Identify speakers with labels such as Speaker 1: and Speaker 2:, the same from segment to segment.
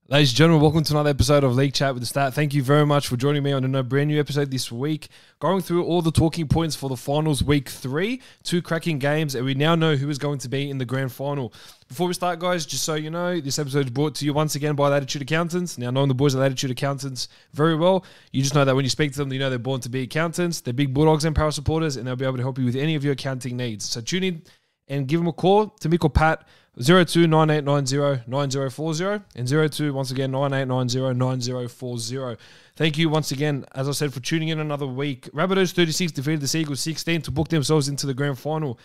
Speaker 1: Ladies and gentlemen, welcome to another episode of League Chat with the Stat. Thank you very much for joining me on a brand new episode this week. Going through all the talking points for the finals week 3, 2 cracking games, and we now know who is going to be in the grand final. Before we start, guys, just so you know, this episode is brought to you once again by Latitude Accountants. Now, knowing the boys at Latitude Accountants very well, you just know that when you speak to them, you know they're born to be accountants. They're big Bulldogs and Power supporters, and they'll be able to help you with any of your accounting needs. So tune in and give them a call to Mick or Pat, 0298909040 and 02 once again 98909040. Thank you once again, as I said, for tuning in another week. Rabbitohs 36 defeated the Seagulls 16 to book themselves into the grand final.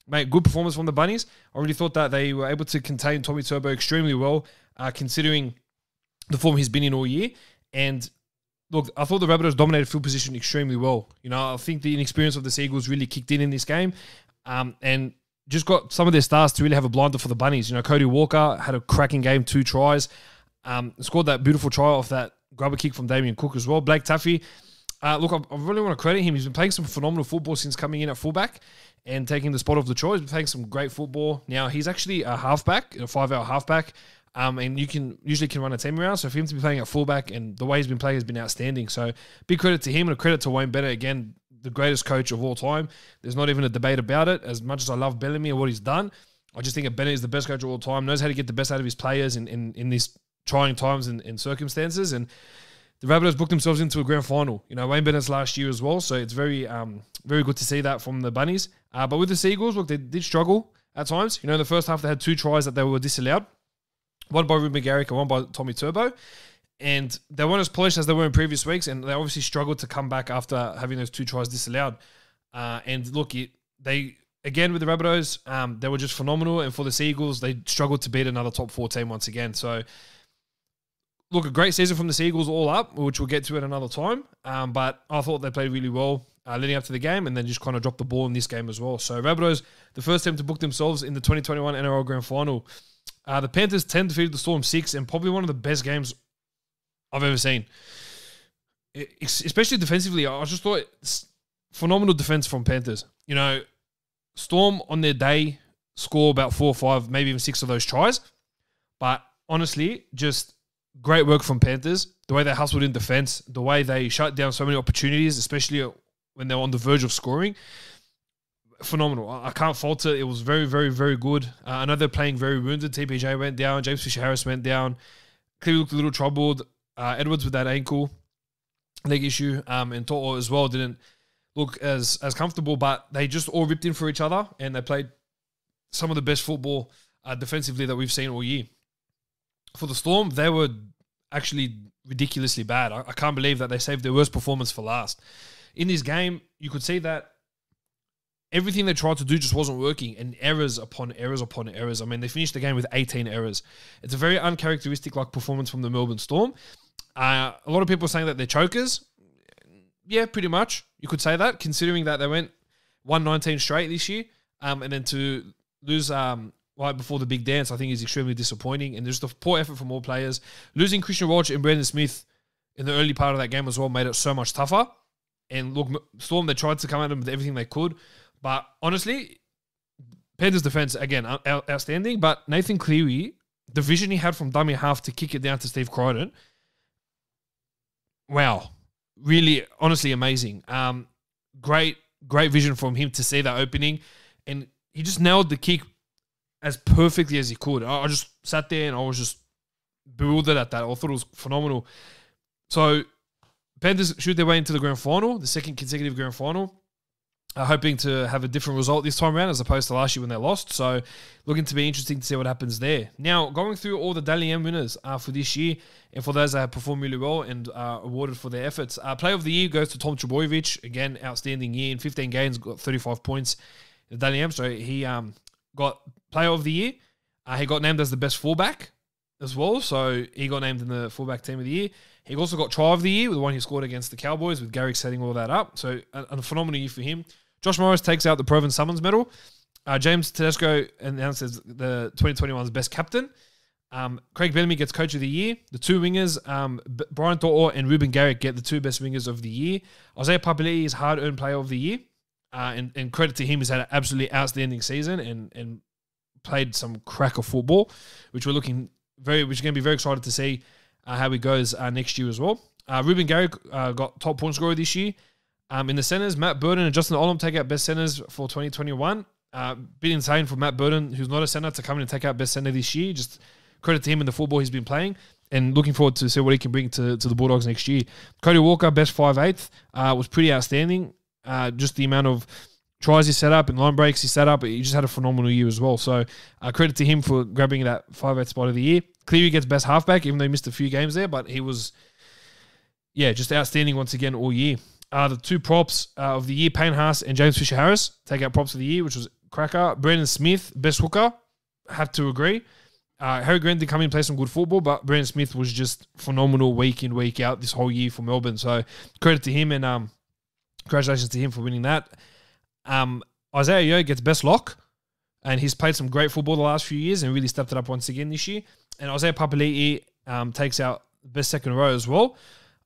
Speaker 1: Mate, good performance from the Bunnies. I really thought that they were able to contain Tommy Turbo extremely well, considering the form he's been in all year. And look, I thought the Rabbitohs dominated field position extremely well. You know, I think the inexperience of the Seagulls really kicked in this game, and just got some of their stars to really have a blinder for the Bunnies. You know, Cody Walker had a cracking game, 2 tries. Scored that beautiful try off that grubber kick from Damien Cook as well. Blake Taffy, look, I really want to credit him. He's been playing some phenomenal football since coming in at fullback and taking the spot of the choice. He's been playing some great football. Now, he's actually a halfback, a 5-hour halfback, and you can usually run a team around. So for him to be playing at fullback and the way he's been playing has been outstanding. So big credit to him and a credit to Wayne Bennett again, the greatest coach of all time. There's not even a debate about it. As much as I love Bellamy and what he's done, I just think that Bennett is the best coach of all time, knows how to get the best out of his players in these trying times and circumstances. And the Rabbitohs booked themselves into a grand final. You know, Wayne Bennett's last year as well, so it's very very good to see that from the Bunnies. But with the Seagulls, look, they did struggle at times. You know, in the first half, they had 2 tries that they were disallowed. One by Ruben Garrick and one by Tommy Turbo. And they weren't as polished as they were in previous weeks, and they obviously struggled to come back after having those 2 tries disallowed. And look, they again with the Rabbitohs, they were just phenomenal. And for the Seagulls, they struggled to beat another top 4 team once again. So, look, a great season from the Seagulls all up, which we'll get to at another time. But I thought they played really well leading up to the game, and then just kind of dropped the ball in this game as well. So, Rabbitohs, the first team to book themselves in the 2021 NRL Grand Final. The Panthers 10 defeated the Storm 6, and probably one of the best games I've ever seen, especially defensively. I just thought it's phenomenal defense from Panthers. You know, Storm on their day score about 4 or 5, maybe even 6 of those tries. But honestly, just great work from Panthers. The way they hustled in defense, the way they shut down so many opportunities, especially when they were on the verge of scoring. Phenomenal. I can't fault it. It was very, very, very good. I know they're playing very wounded. TPJ went down. James Fisher-Harris went down. Clearly looked a little troubled. Edwards with that ankle leg issue, and To'o as well didn't look as comfortable, but they just all ripped in for each other, and they played some of the best football defensively that we've seen all year. For the Storm, they were actually ridiculously bad. I can't believe that they saved their worst performance for last. In this game, you could see that everything they tried to do just wasn't working, and errors upon errors upon errors. I mean, they finished the game with 18 errors. It's a very uncharacteristic performance from the Melbourne Storm. A lot of people are saying that they're chokers. Yeah, pretty much. You could say that, considering that they went 119 straight this year. And then to lose right before the big dance, I think is extremely disappointing. And there's the poor effort from all players. Losing Christian Welch and Brandon Smith in the early part of that game as well made it so much tougher. And look, Storm, they tried to come at them with everything they could. But honestly, Panthers' defense, again, outstanding. But Nathan Cleary, the vision he had from dummy half to kick it down to Steve Crichton, wow, really, honestly amazing. Great vision from him to see that opening. And he just nailed the kick as perfectly as he could. I just sat there and I was just bewildered at that. I thought it was phenomenal. So, Panthers shoot their way into the grand final, the second consecutive grand final. Hoping to have a different result this time around as opposed to last year when they lost. So, looking to be interesting to see what happens there. Now, going through all the Dally M winners for this year, and for those that have performed really well and awarded for their efforts. Player of the year goes to Tom Trbojevic. Again, outstanding year. In 15 games, got 35 points in the Dally M. So, he got Player of the Year. He got named as the best fullback as well. So, he got named in the fullback team of the year. He also got Try of the Year with the one he scored against the Cowboys, with Garrick setting all that up. So, a phenomenal year for him. Josh Morris takes out the Proven Summons medal. James Tedesco announces the 2021's best captain. Craig Bellamy gets Coach of the Year. The 2 wingers, Brian To'o and Ruben Garrick, get the 2 best wingers of the year. Isaiah Papali'i is hard-earned Player of the Year. And credit to him, he's had an absolutely outstanding season and played some cracker football, which we're looking which is going to be very excited to see how he goes next year as well. Ruben Garrick got top point scorer this year. In the centers, Matt Burton and Justin Olam take out best centers for 2021. Bit insane for Matt Burton, who's not a center, to come in and take out best center this year. Just credit to him and the football he's been playing, and looking forward to see what he can bring to the Bulldogs next year. Cody Walker, best 5'8", was pretty outstanding. Just the amount of tries he set up and line breaks he set up, he just had a phenomenal year as well. So credit to him for grabbing that 5'8" spot of the year. Cleary gets best halfback, even though he missed a few games there, but he was, just outstanding once again all year. The two props of the year, Payne Haas and James Fisher-Harris, take out props of the year, which was cracker. Brandon Smith, best hooker, have to agree. Harry Grant did come in and play some good football, but Brandon Smith was just phenomenal week in, week out this whole year for Melbourne. So credit to him, and congratulations to him for winning that. Isaiah Yeo gets best lock, and he's played some great football the last few years and really stepped it up once again this year. And Isaiah Papali'i takes out best second row as well,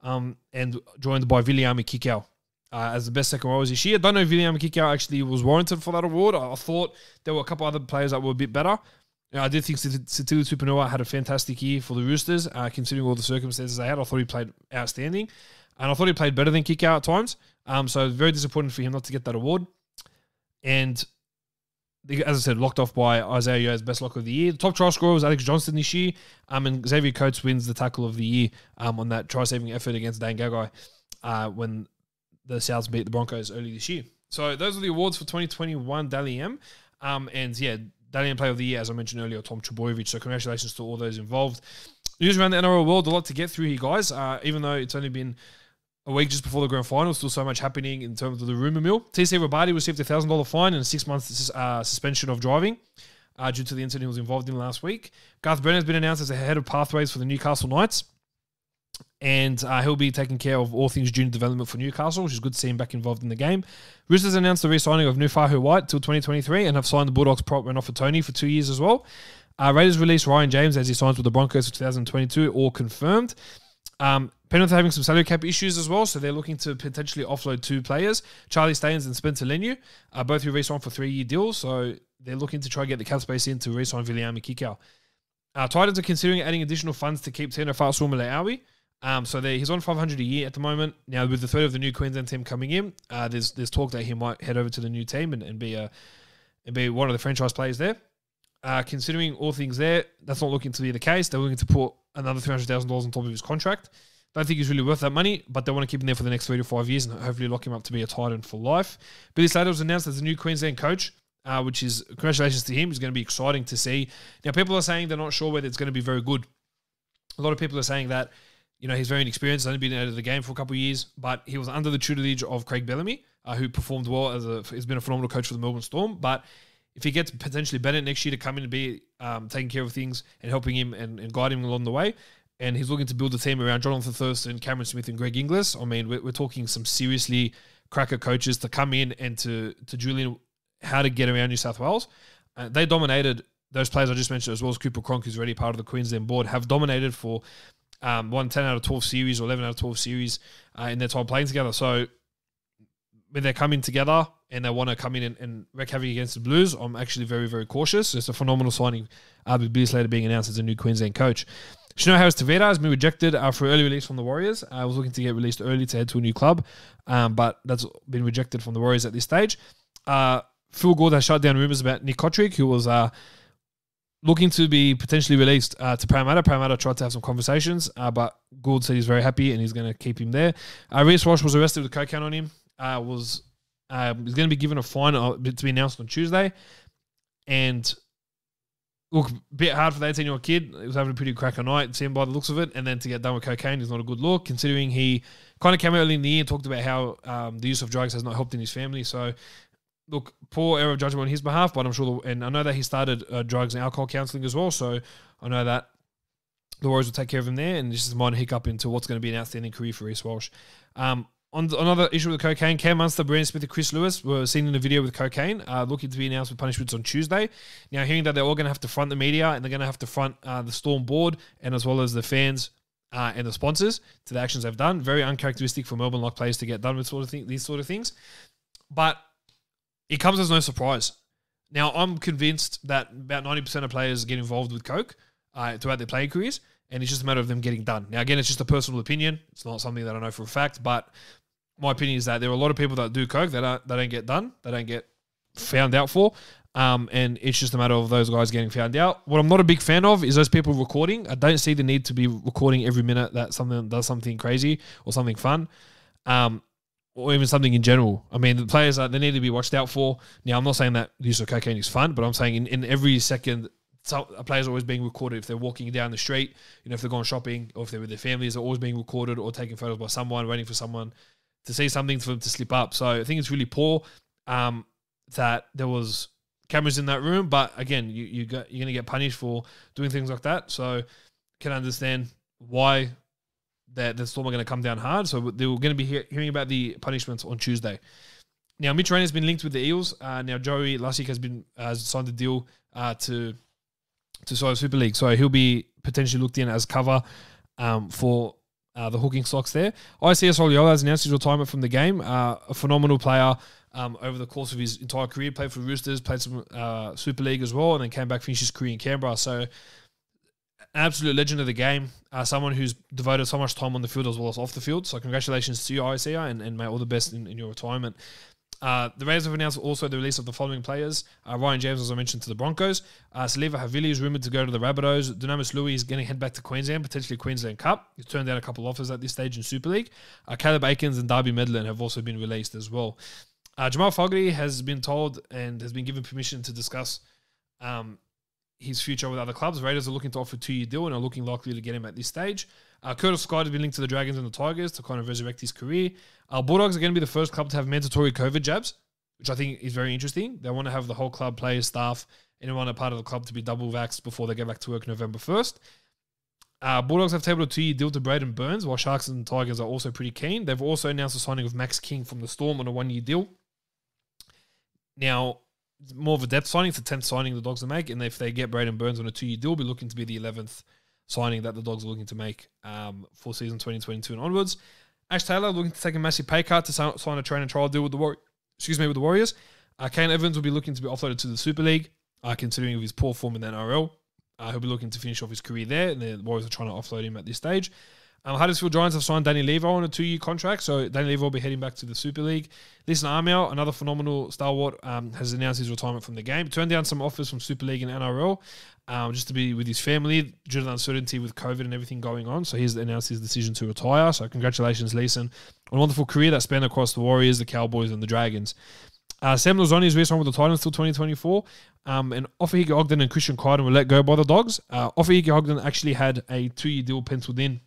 Speaker 1: and joined by Viliami Kikau as the best second rowers this year. I don't know if Viliami Kikau actually was warranted for that award. I thought there were a couple other players that were a bit better. I did think Sitili Tupanua had a fantastic year for the Roosters, considering all the circumstances they had. I thought he played outstanding, and I thought he played better than Kikau at times. So very disappointing for him not to get that award. And as I said, locked off by Isaiah Yeo as best lock of the year. The top try scorer was Alex Johnston this year, and Xavier Coates wins the tackle of the year on that try-saving effort against Dane Gagai when the Souths beat the Broncos early this year. So those are the awards for 2021 Dally M. Dally M Player of the Year, as I mentioned earlier, Tom Trbojevic. So congratulations to all those involved. News around the NRL world, a lot to get through here, guys. Even though it's only been a week just before the grand final, still so much happening in terms of the rumour mill. TC Rabadi received a $1,000 fine and a 6-month suspension of driving due to the incident he was involved in last week. Garth Brennan has been announced as the head of pathways for the Newcastle Knights, and he'll be taking care of all things junior development for Newcastle, which is good to see him back involved in the game. Roosters announced the re-signing of Nufahu White till 2023 and have signed the Bulldogs prop Renofa Tony for 2 years as well. Raiders released Ryan James as he signs with the Broncos for 2022, all confirmed. Penrith are having some salary cap issues as well, so they're looking to potentially offload 2 players, Charlie Staines and Spencer Leniu, both who re-signed for 3-year deals, so they're looking to try and get the cap space in to re-sign Viliami Kikau. Titans are considering adding additional funds to keep Tino Fa'asuamaleaui. So he's on $500 a year at the moment. Now, with the third of the new Queensland team coming in, there's talk that he might head over to the new team and be one of the franchise players there. Considering all things there, that's not looking to be the case. They're looking to put another $300,000 on top of his contract. Don't think he's really worth that money, but they want to keep him there for the next 3 to 5 years and hopefully lock him up to be a Titan for life. Billy Slater was announced as the new Queensland coach, which is, congratulations to him. It's going to be exciting to see. Now, people are saying they're not sure whether it's going to be very good. A lot of people are saying that, he's very inexperienced, only been out of the game for a couple of years, but he was under the tutelage of Craig Bellamy, who performed well he's been a phenomenal coach for the Melbourne Storm. But if he gets potentially better next year to come in and be taking care of things and helping him and guiding him along the way, and he's looking to build a team around Jonathan Thurston, Cameron Smith, and Greg Inglis. I mean, we're talking some seriously cracker coaches to come in and to Julian how to get around New South Wales. They dominated those players I just mentioned, as well as Cooper Cronk, who's already part of the Queensland board, have dominated for 10 out of 12 series or 11 out of 12 series in their time playing together. So when they come in together and they want to come in and wreak havoc against the Blues, I'm actually very, very cautious. It's a phenomenal signing with Billy Slater being announced as a new Queensland coach. Shino Harris-Tavita has been rejected for early release from the Warriors. I was looking to get released early to head to a new club, but that's been rejected from the Warriors at this stage. Phil Gould has shut down rumours about Nick Kotrick, who was looking to be potentially released to Parramatta. Parramatta tried to have some conversations, but Gould said he's very happy and he's going to keep him there. Reece Walsh was arrested with cocaine on him. He's going to be given a fine to be announced on Tuesday. And look, a bit hard for the 18-year-old kid. He was having a pretty cracker night, it seemed by the looks of it. And then to get done with cocaine is not a good look, considering he kind of came out early in the year and talked about how the use of drugs has not helped in his family. So, look, poor error of judgment on his behalf, but I'm sure, and I know that he started drugs and alcohol counselling as well, so I know that the Warriors will take care of him there, and this is a minor hiccup into what's going to be an outstanding career for Reece Walsh. On another issue with the cocaine, Cam Munster, Brandon Smith, and Chris Lewis were seen in a video with cocaine, looking to be announced with punishments on Tuesday. Now, hearing that they're all going to have to front the media and they're going to have to front the Storm board and as well as the fans and the sponsors to the actions they've done. Very uncharacteristic for Melbourne-like players to get done with these sort of things. But it comes as no surprise. Now, I'm convinced that about 90% of players get involved with coke. throughout their playing careers, and it's just a matter of them getting done. Now, again, it's just a personal opinion. It's not something that I know for a fact, but my opinion is that there are a lot of people that do coke that don't get done, they don't get found out for, and it's just a matter of those guys getting found out. What I'm not a big fan of is those people recording. I don't see the need to be recording every minute that someone does something crazy or something fun, or even something in general. I mean, the players, they need to be watched out for. Now, I'm not saying that the use of cocaine is fun, but I'm saying in every second, a player's always being recorded. If they're walking down the street, if they're going shopping, or if they're with their families, they're always being recorded or taking photos by someone, waiting for someone to see something for them to slip up. So I think it's really poor that there was cameras in that room. But again, you're going to get punished for doing things like that. So can understand why the Storm are going to come down hard. So they're going to be hearing about the punishments on Tuesday. Now, Mitch Rainer has been linked with the Eels. Now, Joey Lussick has signed a deal to sign Super League. So he'll be potentially looked in as cover for the hooking stocks there. ICS Oliola has announced his retirement from the game. A phenomenal player over the course of his entire career. Played for Roosters, played some Super League as well, and then came back, finished his career in Canberra. So an absolute legend of the game, someone who's devoted so much time on the field as well as off the field. So congratulations to you, ICR, and mate, all the best in your retirement. The Raiders have announced also the release of the following players. Ryan James, as I mentioned, to the Broncos. Saliva Havili is rumoured to go to the Rabbitohs. Dunamis Louis is going to head back to Queensland, potentially Queensland Cup. He's turned down a couple offers at this stage in Super League. Caleb Aikens and Darby Medlin have also been released as well. Jamal Fogarty has been told and has been given permission to discuss his future with other clubs. Raiders are looking to offer a 2-year deal and are looking likely to get him at this stage. Curtis Scott has been linked to the Dragons and the Tigers to kind of resurrect his career. Bulldogs are going to be the first club to have mandatory COVID jabs, which I think is very interesting. They want to have the whole club, players, staff, anyone a part of the club to be double vaxxed before they go back to work November 1st. Bulldogs have tabled a 2-year deal to Braden Burns, while Sharks and Tigers are also pretty keen. They've also announced the signing of Max King from the Storm on a 1-year deal. Now, more of a depth signing. It's the 10th signing the Dogs will make, and if they get Braden Burns on a 2-year deal, be looking to be the 11th signing that the Dogs are looking to make for season 2022 and onwards. Ash Taylor looking to take a massive pay cut to sign a train and trial deal with the Warriors. Kane Evans will be looking to be offloaded to the Super League, considering his poor form in the NRL. He'll be looking to finish off his career there, and the Warriors are trying to offload him at this stage. Huddersfield Giants have signed Danny Levo on a 2-year contract, so Danny Levo will be heading back to the Super League. Listen Armiel, another phenomenal stalwart, has announced his retirement from the game. Turned down some offers from Super League and NRL just to be with his family due to the uncertainty with COVID and everything going on. So he's announced his decision to retire. So congratulations, Leeson, on a wonderful career that spanned across the Warriors, the Cowboys, and the Dragons. Sam Lozoni is re-signed with the Titans till 2024. And Ofahige Ogden and Christian Crichton were let go by the Dogs. Ofahige Ogden actually had a 2-year deal penciled in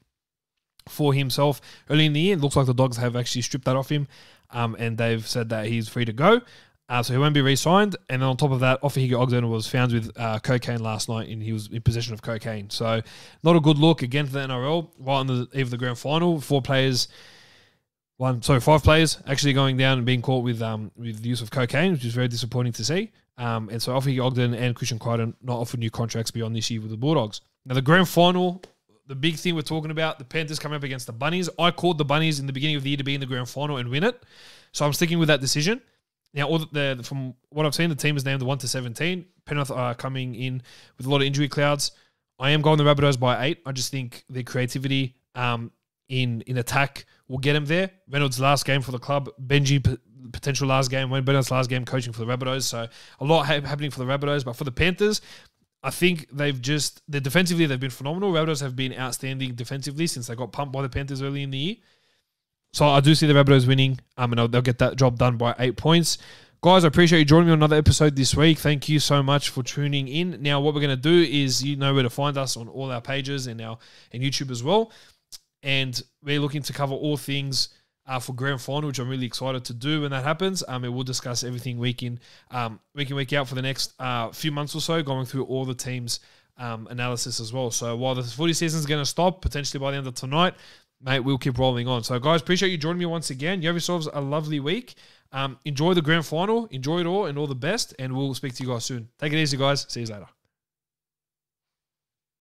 Speaker 1: for himself early in the year. It looks like the Dogs have actually stripped that off him, and they've said that he's free to go. So he won't be re-signed. And then on top of that, Ofahige Ogden was found with cocaine last night, and he was in possession of cocaine. So not a good look again for the NRL. Right on the eve of the grand final, 5 players actually going down and being caught with the use of cocaine, which is very disappointing to see. And so Ofahige Ogden and Christian Crichton not offered new contracts beyond this year with the Bulldogs. Now the grand final, the big thing we're talking about, the Panthers coming up against the Bunnies. I called the Bunnies in the beginning of the year to be in the grand final and win it. So I'm sticking with that decision. Now, from what I've seen, the team is named 1-17. Penrith are coming in with a lot of injury clouds. I am going the Rabbitohs by 8. I just think their creativity in attack will get them there. Reynolds' last game for the club. Benji, potential last game. Wayne Bennett's last game coaching for the Rabbitohs. So a lot happening for the Rabbitohs. But for the Panthers, I think defensively, they've been phenomenal. Rabbitohs have been outstanding defensively since they got pumped by the Panthers early in the year. So I do see the Rabbitohs winning, and they'll get that job done by 8 points. Guys, I appreciate you joining me on another episode this week. Thank you so much for tuning in. Now, what we're going to do is, you know where to find us on all our pages and YouTube as well. And we're looking to cover all things for grand final, which I'm really excited to do when that happens. And we'll discuss everything week in, week out for the next few months or so, going through all the teams' analysis as well. So while the footy season is going to stop, potentially by the end of tonight, mate, we'll keep rolling on. So, guys, appreciate you joining me once again. You have yourselves a lovely week. Enjoy the grand final. Enjoy it all, and all the best. And we'll speak to you guys soon. Take it easy, guys. See you later.